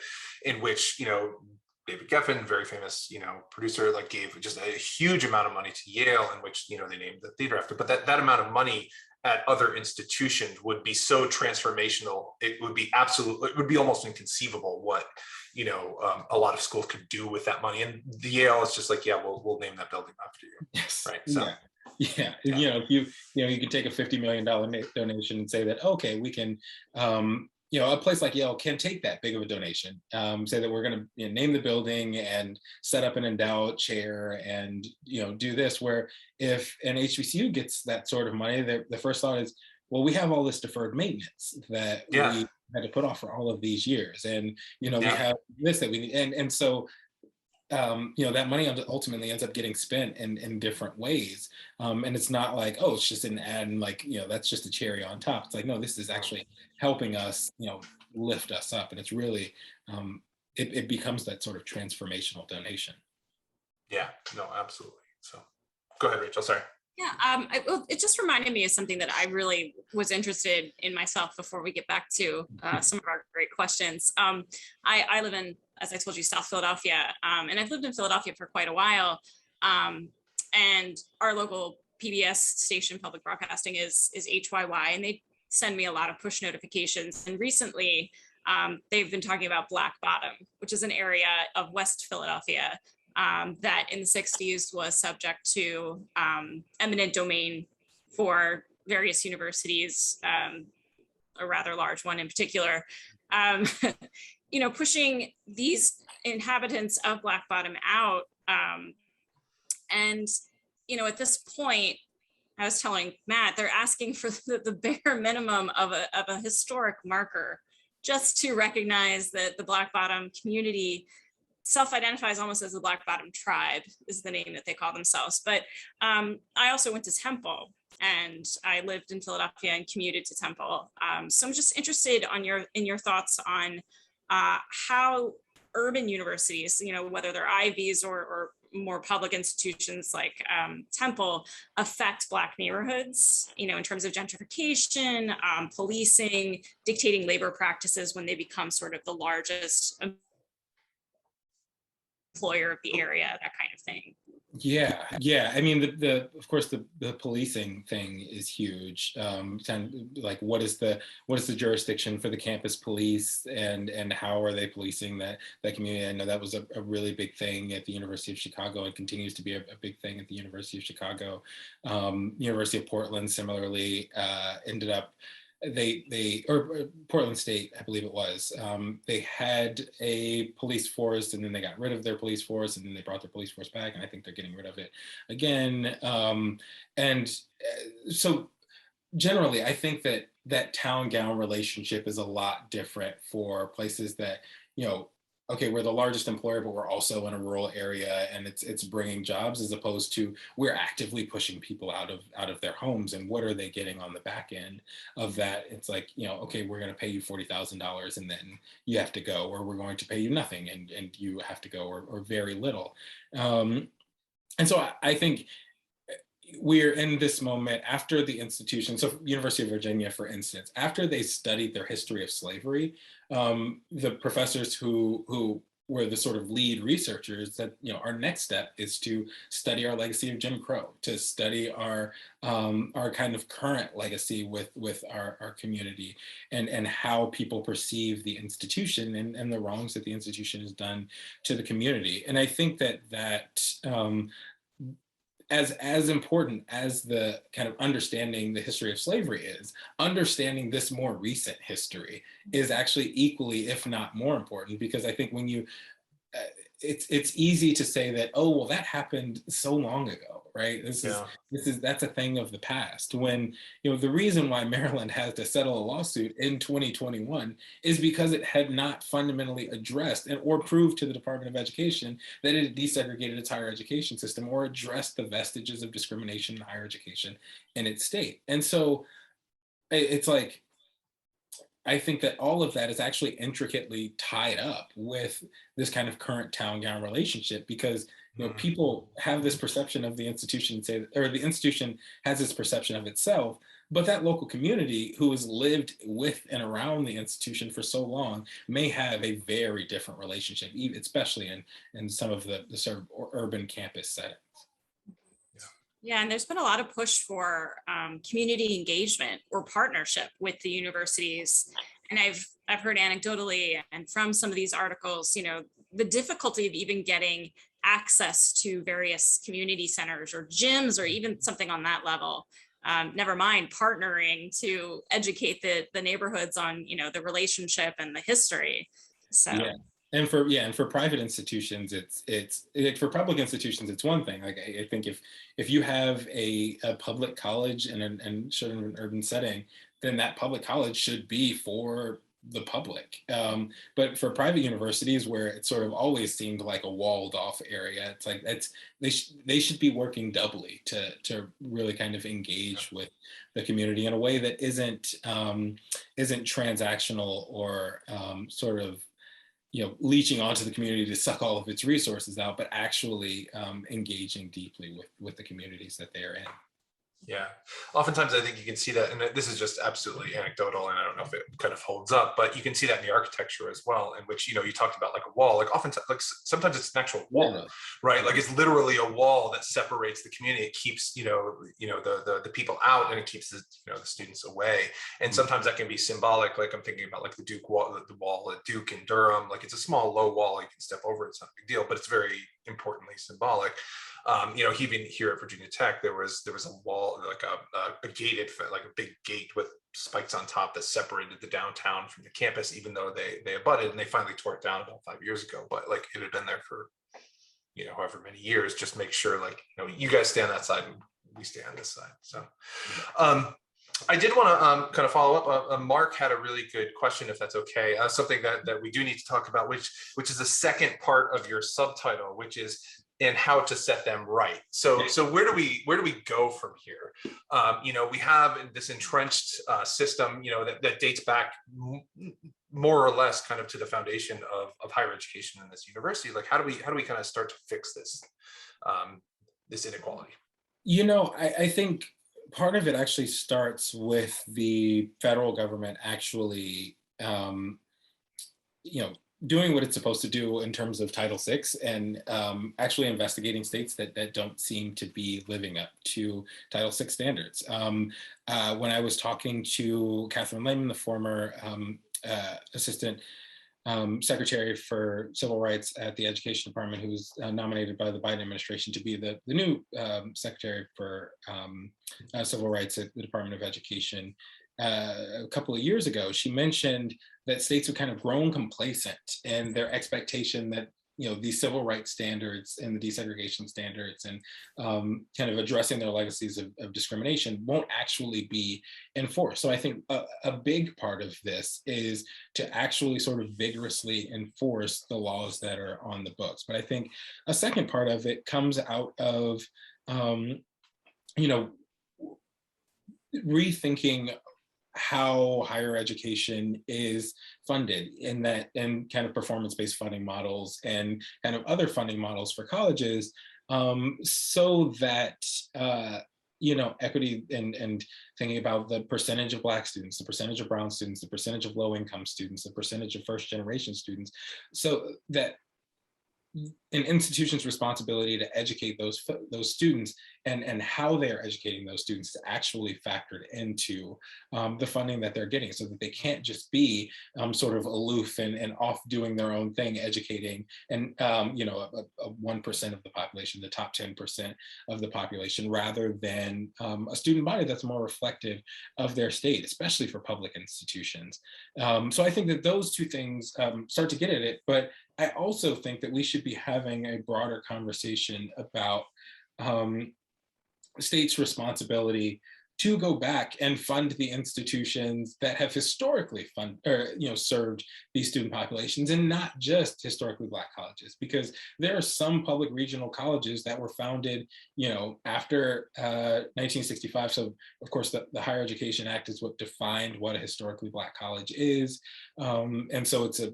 S1: in which David Geffen, very famous, producer, like gave just a huge amount of money to Yale, in which they named the theater after. But that amount of money at other institutions would be so transformational. It would be almost inconceivable what a lot of schools could do with that money. And the Yale is just like, yeah, we'll name that building after you.
S3: Yes.
S1: Right. So
S3: yeah. If you could take a $50 million donation and say that, okay, we can a place like Yale can take that big of a donation, say that we're going to name the building and set up an endowed chair and do this, where if an HBCU gets that sort of money, the first thought is, well, we have all this deferred maintenance that we had to put off for all of these years, and we have this that we need, and so that money ultimately ends up getting spent in different ways. And it's not like, oh, it's just an ad and like, that's just a cherry on top. It's like, no, this is actually helping us, lift us up. And it's really, it becomes that sort of transformational donation.
S1: Yeah, no, absolutely. So go ahead, Rachel, sorry.
S2: Yeah, it just reminded me of something that I really was interested in myself before we get back to some of our great questions. I live in, as I told you, South Philadelphia, and I've lived in Philadelphia for quite a while. And our local PBS station, public broadcasting, is HYY, and they send me a lot of push notifications. And recently, they've been talking about Black Bottom, which is an area of West Philadelphia that in the 60s was subject to eminent domain for various universities, a rather large one in particular, pushing these inhabitants of Black Bottom out. And at this point, I was telling Matt, they're asking for the bare minimum of a historic marker just to recognize that the Black Bottom community self-identifies almost as the Black Bottom tribe is the name that they call themselves. But I also went to Temple, and I lived in Philadelphia and commuted to Temple. So I'm just interested in your thoughts on how urban universities, whether they're Ivies or more public institutions like Temple, affect Black neighborhoods, in terms of gentrification, policing, dictating labor practices when they become sort of the largest employer of the area, that kind of thing.
S3: Yeah. I mean, of course the policing thing is huge. Kind of like what is the jurisdiction for the campus police, and how are they policing that community? I know that was a really big thing at the University of Chicago, and continues to be a big thing at the University of Chicago. University of Portland similarly ended up, or Portland State, I believe it was, they had a police force, and then they got rid of their police force, and then they brought their police force back, and I think they're getting rid of it again. So generally, I think that town-gown relationship is a lot different for places that, okay, we're the largest employer, but we're also in a rural area, and it's bringing jobs, as opposed to we're actively pushing people out of their homes, and what are they getting on the back end of that? It's like, okay, we're going to pay you $40,000, and then you have to go, or we're going to pay you nothing, and you have to go, or very little. And so I think we're in this moment after the institution. So University of Virginia, for instance, after they studied their history of slavery, the professors who were the sort of lead researchers said, our next step is to study our legacy of Jim Crow, to study our kind of current legacy with our community, and how people perceive the institution and the wrongs that the institution has done to the community. And I think that as important as the kind of understanding the history of slavery is, understanding this more recent history is actually equally, if not more important, because I think when you, it's easy to say that, oh, well, that happened so long ago, right? That's a thing of the past. When, the reason why Maryland has to settle a lawsuit in 2021 is because it had not fundamentally addressed or proved to the Department of Education that it had desegregated its higher education system, or addressed the vestiges of discrimination in higher education in its state. And so it's like, I think that all of that is actually intricately tied up with this kind of current town-gown relationship, because people have this perception of the institution, say, or the institution has this perception of itself, but that local community who has lived with and around the institution for so long may have a very different relationship, especially in some of the sort of urban campus settings.
S2: Yeah, and there's been a lot of push for community engagement or partnership with the universities. And I've heard anecdotally and from some of these articles, the difficulty of even getting access to various community centers or gyms or even something on that level. Never mind partnering to educate the neighborhoods on, the relationship and the history. So.
S3: Yeah. And for private institutions, it's for public institutions, it's one thing. Like I think if you have a public college and sort of an urban setting, then that public college should be for the public. But for private universities, where it sort of always seemed like a walled off area, it's like they should be working doubly to really kind of engage with the community in a way that isn't transactional or sort of leeching onto the community to suck all of its resources out, but actually engaging deeply with the communities that they are in.
S1: Yeah, oftentimes I think you can see that, and this is just absolutely anecdotal, and I don't know if it kind of holds up, but you can see that in the architecture as well, in which, you talked about like a wall, like oftentimes, like sometimes it's an actual wall, right? Like it's literally a wall that separates the community. It keeps, the people out, and it keeps the students away. And sometimes that can be symbolic. Like I'm thinking about like the Duke wall, the wall at Duke in Durham. Like it's a small, low wall. You can step over it. It's not a big deal, but it's very importantly symbolic. Even here at Virginia Tech, there was a wall, like a gated, like a big gate with spikes on top that separated the downtown from the campus, even though they abutted, and they finally tore it down about 5 years ago. But like it had been there for, however many years, just make sure like, you guys stay on that side and we stay on this side. So, I did want to kind of follow up. Mark had a really good question, if that's okay. Something that we do need to talk about, which is the second part of your subtitle, which is and how to set them right. So where do we go from here? We have this entrenched system, that dates back more or less kind of to the foundation of higher education in this university. Like how do we kind of start to fix this this inequality?
S3: I think part of it actually starts with the federal government actually, doing what it's supposed to do in terms of Title VI, and actually investigating states that don't seem to be living up to Title VI standards. When I was talking to Catherine Lehman, the former Assistant Secretary for Civil Rights at the Education Department, who was nominated by the Biden administration to be the new Secretary for Civil Rights at the Department of Education, a couple of years ago, she mentioned that states have kind of grown complacent in their expectation that these civil rights standards and the desegregation standards and kind of addressing their legacies of discrimination won't actually be enforced. So I think a big part of this is to actually sort of vigorously enforce the laws that are on the books. But I think a second part of it comes out of rethinking how higher education is funded, and kind of performance-based funding models and kind of other funding models for colleges, so that equity and thinking about the percentage of Black students, the percentage of brown students, the percentage of low-income students, the percentage of first-generation students, so that an institution's responsibility to educate those students and how they're educating those students to actually factor into the funding that they're getting, so that they can't just be sort of aloof and off doing their own thing, educating and a 1% of the population, the top 10% of the population, rather than a student body that's more reflective of their state, especially for public institutions. So I think that those two things start to get at it, but I also think that we should be having a broader conversation about states' responsibility to go back and fund the institutions that have historically served these student populations, and not just historically Black colleges, because there are some public regional colleges that were founded, after 1965. So of course the Higher Education Act is what defined what a historically Black college is. And so it's a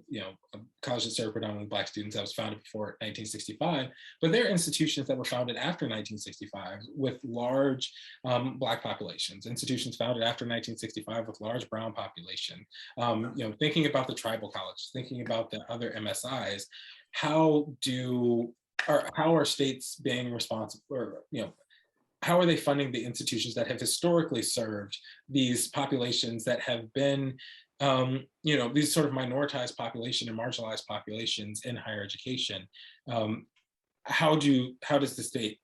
S3: college that served predominantly Black students that was founded before 1965, but there are institutions that were founded after 1965 with large Black populations, institutions founded after 1965 with large Brown population. Thinking about the tribal colleges, thinking about the other MSIs, how are states being responsible, or how are they funding the institutions that have historically served these populations that have been these sort of minoritized population and marginalized populations in higher education? How does the state,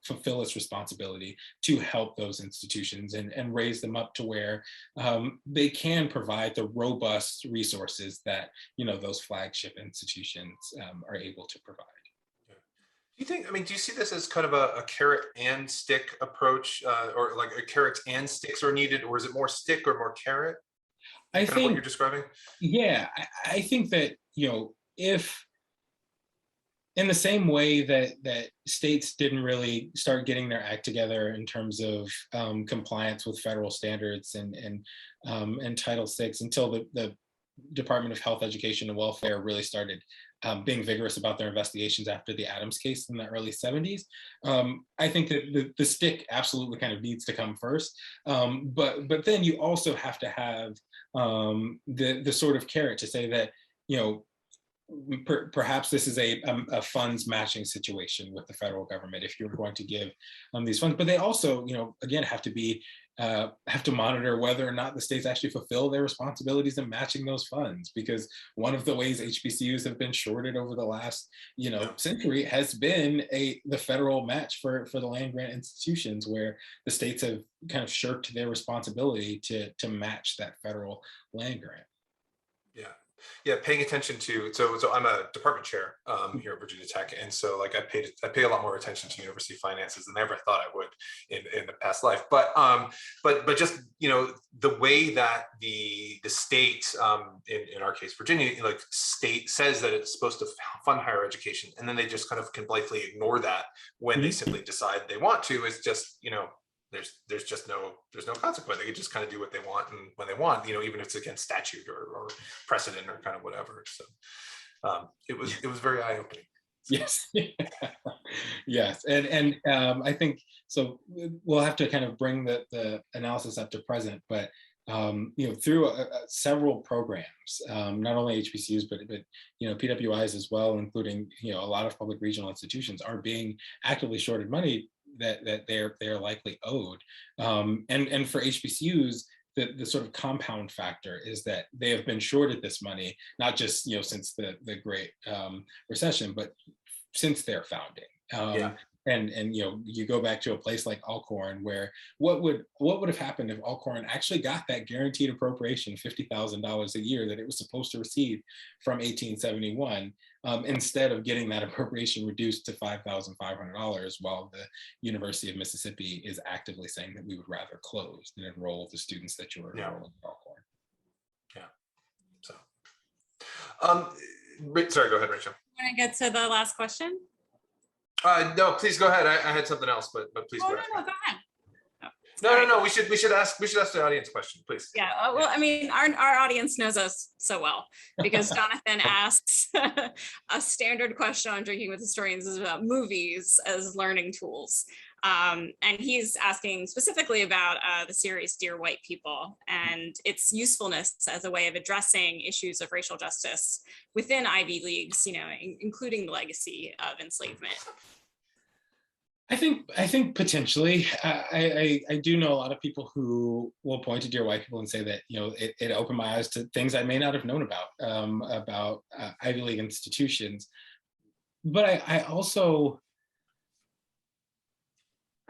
S3: fulfill its responsibility to help those institutions and raise them up to where they can provide the robust resources that, those flagship institutions are able to provide?
S1: Do you see this as kind of a carrot and stick approach, or like a carrots and sticks are needed, or is it more stick or more carrot?
S3: I think
S1: what you're describing.
S3: Yeah, I think that, if in the same way that states didn't really start getting their act together in terms of compliance with federal standards and Title VI until the Department of Health, Education, and Welfare really started being vigorous about their investigations after the Adams case in the early 70s. I think that the stick absolutely kind of needs to come first, but then you also have to have the sort of carrot to say that, perhaps this is a funds matching situation with the federal government if you're going to give these funds. But they also, again, have to monitor whether or not the states actually fulfill their responsibilities in matching those funds, because one of the ways HBCUs have been shorted over the last century has been the federal match for the land grant institutions, where the states have kind of shirked their responsibility to match that federal land grant.
S1: Yeah, paying attention to, so I'm a department chair here at Virginia Tech, and so like I pay a lot more attention to university finances than I ever thought I would in the past life. But just the way that the state, in our case Virginia, state says that it's supposed to fund higher education, and then they just kind of can blithely ignore that when they simply decide they want to, is just there's just no consequence. They can just kind of do what they want and when they want, even if it's against statute or precedent or kind of whatever. So it was very eye-opening.
S3: Yes. Yes. And I think so we'll have to kind of bring the analysis up to present, but through several programs, not only HBCUs, but PWIs as well, including a lot of public regional institutions are being actively shorted money that they're likely owed. And for HBCUs, the sort of compound factor is that they have been shorted this money, not just since the Great Recession, but since their founding. And you go back to a place like Alcorn, where what would have happened if Alcorn actually got that guaranteed appropriation, $50,000 a year, that it was supposed to receive from 1871, instead of getting that appropriation reduced to $5,500, while the University of Mississippi is actively saying that we would rather close than enroll the students that you were enrolling in Alcorn.
S1: Yeah. So, sorry, go ahead, Rachel.
S2: Want to get to the last question?
S1: No, please go ahead. I had something else, but please go ahead.
S2: No, go ahead.
S1: No. We should ask the audience question, please.
S2: Yeah. Well, I mean, our audience knows us so well, because Jonathan asks a standard question on Drinking with Historians is about movies as learning tools. And he's asking specifically about the series Dear White People and its usefulness as a way of addressing issues of racial justice within Ivy Leagues, including the legacy of enslavement.
S3: I think potentially. I do know a lot of people who will point to Dear White People and say that it opened my eyes to things I may not have known about Ivy League institutions. But I also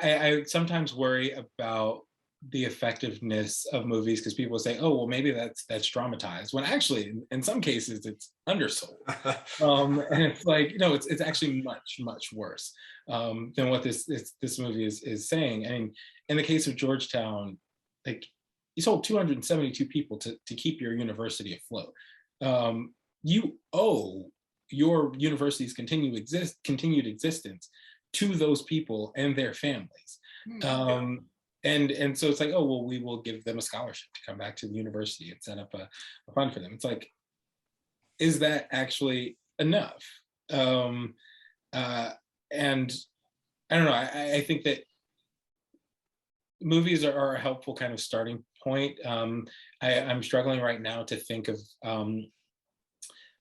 S3: I sometimes worry about the effectiveness of movies, because people say, oh, well, maybe that's dramatized, when actually in some cases it's undersold. And it's like, it's actually much, much worse than what this movie is saying. I mean, in the case of Georgetown, like you sold 272 people to keep your university afloat. You owe your university's continued existence to those people and their families. And so it's like, oh, well, we will give them a scholarship to come back to the university and set up a fund for them. It's like, is that actually enough? And I don't know, I think that movies are a helpful kind of starting point. I'm struggling right now to think of kind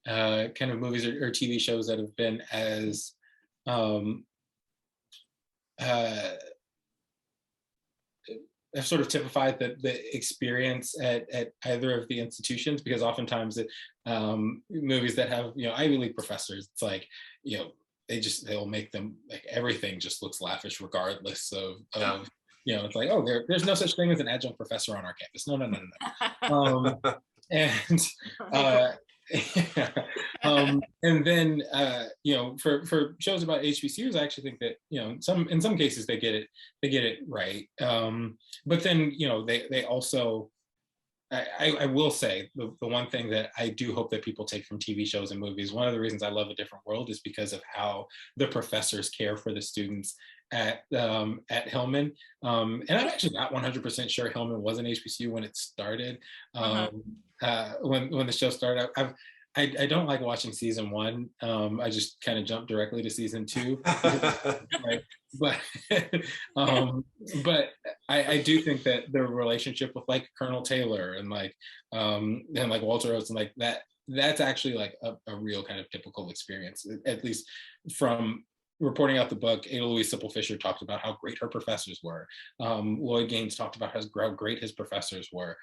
S3: of movies or TV shows that have been as have sort of typified the experience at either of the institutions, because oftentimes movies that have, you know, Ivy League professors, it's like, you know, they'll make them like everything just looks lavish regardless of you know, it's like, oh, there's no such thing as an adjunct professor on our campus. No. And and then you know, for shows about HBCUs, I actually think that, you know, in some cases they get it right. But then, you know, they also, I will say the one thing that I do hope that people take from TV shows and movies, one of the reasons I love A Different World is because of how the professors care for the students at Hillman. And I'm actually not 100% sure Hillman was an HBCU when it started. When the show started, I don't like watching season 1. I just kind of jumped directly to season 2. Right? But I do think that the relationship with like Colonel Taylor and like Walter Oates and like that's actually like a real kind of typical experience, at least from reporting out the book. Ada Louise Sipple Fisher talked about how great her professors were. Lloyd Gaines talked about how great his professors were.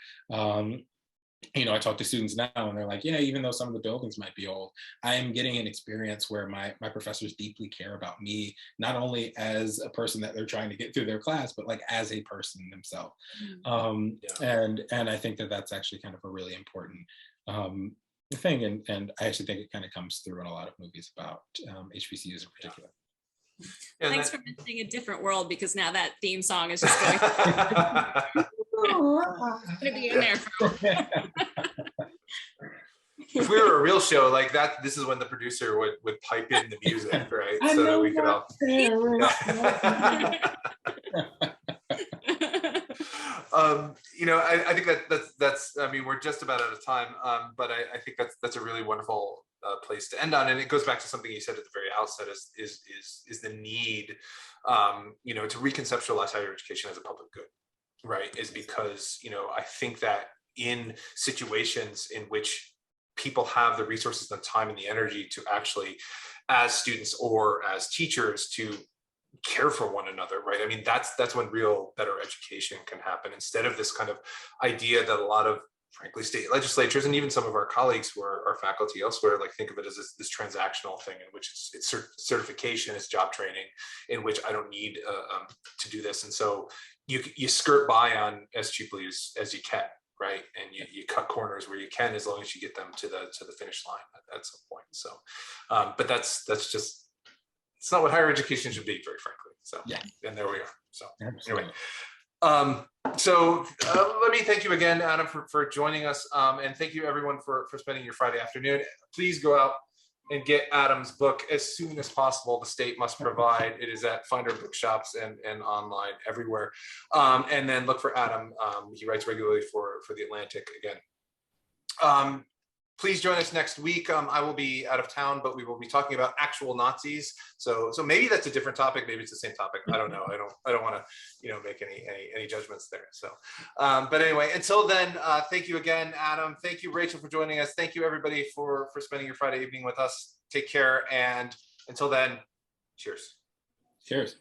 S3: You know, I talk to students now and they're like, yeah, even though some of the buildings might be old, I am getting an experience where my professors deeply care about me, not only as a person that they're trying to get through their class, but like as a person themselves. And I think that that's actually kind of a really important thing. And I actually think it kind of comes through in a lot of movies about HBCUs in particular.
S2: Yeah, thanks for mentioning A Different World, because now that theme song is just going. It's gonna be in there.
S1: If we were a real show like that, this is when the producer would pipe in the music, right? So that we could all. You know, I think that's. I mean, we're just about out of time, but I think that's a really wonderful place to end on, and it goes back to something you said at the very outset: is the need, you know, to reconceptualize higher education as a public good, right? Is because, you know, I think that in situations in which people have the resources, the time, and the energy to actually, as students or as teachers, to care for one another, right? I mean, that's when real better education can happen, instead of this kind of idea that a lot of, frankly, state legislatures and even some of our colleagues who are faculty elsewhere, like, think of it as this transactional thing in which it's certification, it's job training, in which I don't need to do this. And so you skirt by on as cheaply as you can, right? And you cut corners where you can, as long as you get them to the finish line at some point. So, but that's just, it's not what higher education should be, very frankly. So, yeah, and there we are. So, anyway. So let me thank you again, Adam, for joining us, and thank you everyone for spending your Friday afternoon. Please go out and get Adam's book as soon as possible. The state must provide. It is at Finder bookshops and online everywhere. And then look for Adam. He writes regularly for The Atlantic again. Please join us next week. I will be out of town, but we will be talking about actual Nazis. So maybe that's a different topic. Maybe it's the same topic. I don't know. I don't want to, you know, make any judgments there. So, but anyway, until then, thank you again, Adam. Thank you, Rachel, for joining us. Thank you, everybody, for spending your Friday evening with us. Take care, and until then, cheers.
S3: Cheers.